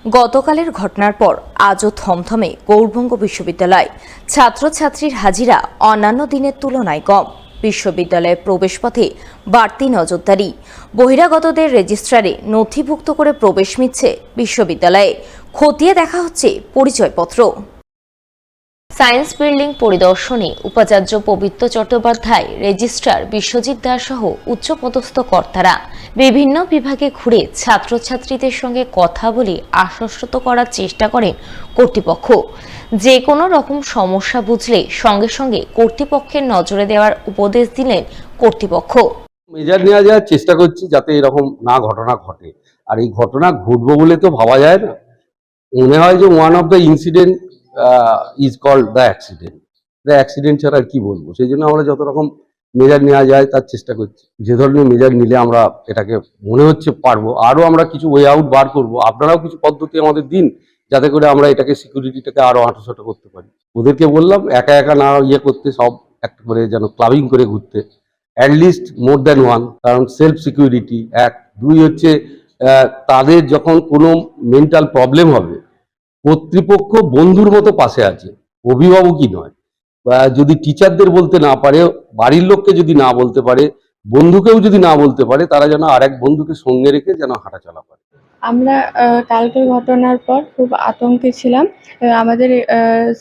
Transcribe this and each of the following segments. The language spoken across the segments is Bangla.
গতকালের ঘটনার পর আজও থমথমে গৌড়বঙ্গ বিশ্ববিদ্যালয়। ছাত্রছাত্রীর হাজিরা অন্যান্য দিনের তুলনায় কম। বিশ্ববিদ্যালয়ের প্রবেশপথে বাড়তি নজরদারি। বহিরাগতদের রেজিস্ট্রারে নথিভুক্ত করে প্রবেশ মিলছে বিশ্ববিদ্যালয়ে। খতিয়ে দেখা হচ্ছে পরিচয়পত্র। সায়েন্স বিল্ডিং পরিদর্শনে উপাচার্য পবিত্র চট্টোপাধ্যায়, রেজিস্ট্রার বিশ্বজিৎ দাস সহ উচ্চপদস্থ কর্তারা বিভিন্ন বিভাগে ঘুরে ছাত্রছাত্রীদের সঙ্গে কথা বলে আশ্বস্ত করার চেষ্টা করেন কর্তৃপক্ষ। যে কোনো রকম সমস্যা বুঝলে সঙ্গে সঙ্গে কর্তৃপক্ষের নজরে দেওয়ার উপদেশ দিলেন কর্তৃপক্ষ। মেজার নেওয়া যাওয়ার চেষ্টা করছি যাতে এরকম না ঘটনা ঘটে। আর এই ঘটনা ঘটবে বলে তো ভাবা যায় না। মনে হয় যে one of the incident is called the accident. Accident ছাড়া আর কি বলবো। সেই জন্য আমরা যত রকম মেজার নেওয়া যায় তার চেষ্টা করছি। যে ধরনের মেজার নিলে আমরা এটাকে মনে হচ্ছে পারবো, আরও আমরা কিছু ওয়ে আউট বার করবো। আপনারাও কিছু পদ্ধতি আমাদের দিন যাতে করে আমরা এটাকে সিকিউরিটিটাকে আরো আঁটোসাঁটো করতে পারি। ওদেরকে বললাম একা একা না করতে, সব একটা করে যেন ক্লাবিং করে ঘুরতে, অ্যাটলিস্ট মোর দ্যান ওয়ান। কারণ সেলফ সিকিউরিটি এক। দুই হচ্ছে তাদের যখন কোনো মেন্টাল প্রবলেম হবে, কর্তৃপক্ষ বন্ধুর মতো পাশে আছে, অভিভাবকই নয়। বা যদি টিচারদের বলতে না পারে, বাড়ির লোককে যদি না বলতে পারে, বন্ধুকেও যদি না বলতে পারে, তারা যেন আরেক বন্ধুকে সঙ্গে রেখে যেন হাঁটাচলা করে। আমরা কালকের ঘটনার পর খুব আতঙ্কে ছিলাম। আমাদের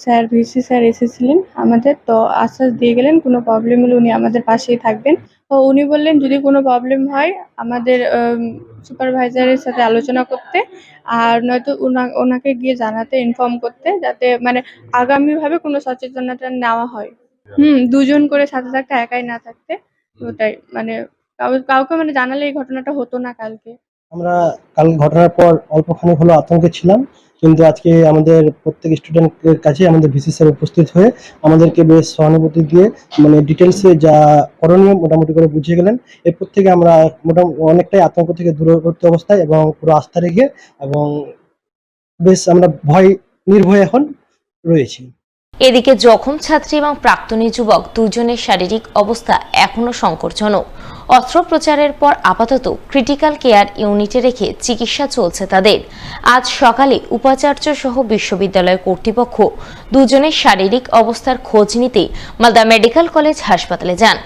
স্যার, ভিসি স্যার এসেছিলেন আমাদের, তো আশ্বাস দিয়ে গেলেন কোনো প্রবলেম হলে উনি আমাদের পাশেই থাকবেন। তো উনি বললেন যদি কোনো প্রবলেম হয় আমাদের সুপারভাইজারের সাথে আলোচনা করতে, আর নয়তো ওনাকে গিয়ে জানাতে, ইনফর্ম করতে, যাতে মানে আগামীভাবে কোনো সচেতনতা নেওয়া হয়। দুজন করে সাথে থাকতে, একাই না থাকতে। ওটাই মানে কাউকে মানে জানালে এই ঘটনাটা হতো না কালকে। আমরা কাল ঘটনার পর অল্পখানিক হলো আতঙ্কে ছিলাম, কিন্তু আজকে আমাদের প্রত্যেক স্টুডেন্টের কাছে আমাদের ভিসি স্যার উপস্থিত হয়ে আমাদেরকে বেশ সহানুভূতি দিয়ে মানে ডিটেলসে যা করণীয় মোটামুটি করে বুঝিয়ে গেলেন। এরপর থেকে আমরা মোটামুটি অনেকটাই আতঙ্ক থেকে দূরবর্তী অবস্থায় এবং পুরো আস্থা রেখে এবং বেশ আমরা নির্ভয়ে এখন রয়েছি। এদিকে জখম ছাত্রী এবং প্রাক্তনী যুবক দুজনের শারীরিক অবস্থা এখনো সংকটজনক। অস্ত্রোপচারের পর আপাতত ক্রিটিক্যাল কেয়ার ইউনিটে রেখে চিকিৎসা চলছে তাদের। আজ সকালে উপাচার্য সহ বিশ্ববিদ্যালয় কর্তৃপক্ষ দুজনের শারীরিক অবস্থার খোঁজ নিতে মালদা মেডিকেল কলেজ হাসপাতালে যান।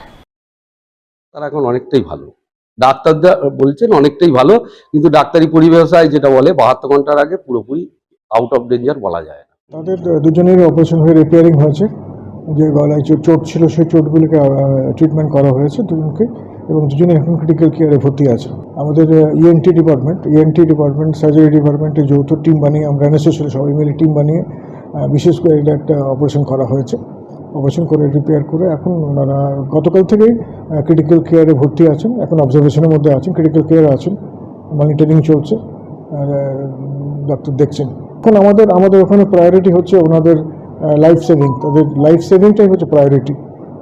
তারা এখন অনেকটাই ভালো, ডাক্তাররা বলছেন অনেকটাই ভালো, কিন্তু ডাক্তারি পরিভাষায় যেটা বলে 72 ঘন্টার আগে পুরোপুরি আউট অফ ডেঞ্জার বলা যায় না। তাদের দুজনেরই অপারেশন হয়ে রিপেয়ারিং হয়েছে। যে গলায় যে চোট ছিল সেই চোটগুলিকে ট্রিটমেন্ট করা হয়েছে দুজনকে, এবং দুজনে এখন ক্রিটিক্যাল কেয়ারে ভর্তি আছে। আমাদের ইএনটি ডিপার্টমেন্ট, সার্জারি ডিপার্টমেন্টের যৌথ টিম বানিয়ে আমরা অ্যানেস্থেশিয়া সবাই মিলে টিম বানিয়ে বিশেষ করে এটা একটা অপারেশন করা হয়েছে। অপারেশন করে রিপেয়ার করে এখন ওনারা গতকাল থেকেই ক্রিটিক্যাল কেয়ারে ভর্তি আছেন, এখন অবজারভেশনের মধ্যে আছেন, ক্রিটিক্যাল কেয়ারে আছেন, মনিটরিং চলছে, ডাক্তার দেখছেন। এখন আমাদের ওখানে প্রায়োরিটি হচ্ছে ওনাদের লাইফ সেভিং, তাদের লাইফ সেভিংটাই হচ্ছে প্রায়োরিটি।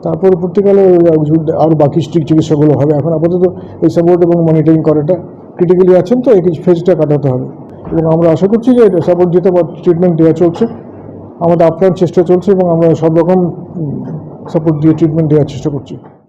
তারপর পরবর্তীকালে আরও বাকি চিকিৎসাগুলো হবে। এখন আপাতত এই সাপোর্ট এবং মনিটরিং করাটা ক্রিটিক্যালি আছেন, তো এই ফেজটা কাটাতে হবে। এবং আমরা আশা করছি যে সাপোর্ট দিতে বা ট্রিটমেন্ট দেওয়া চলছে, আমাদের আপ্রাণ চেষ্টা চলছে এবং আমরা সব রকম সাপোর্ট দিয়ে ট্রিটমেন্ট দেওয়ার চেষ্টা করছি।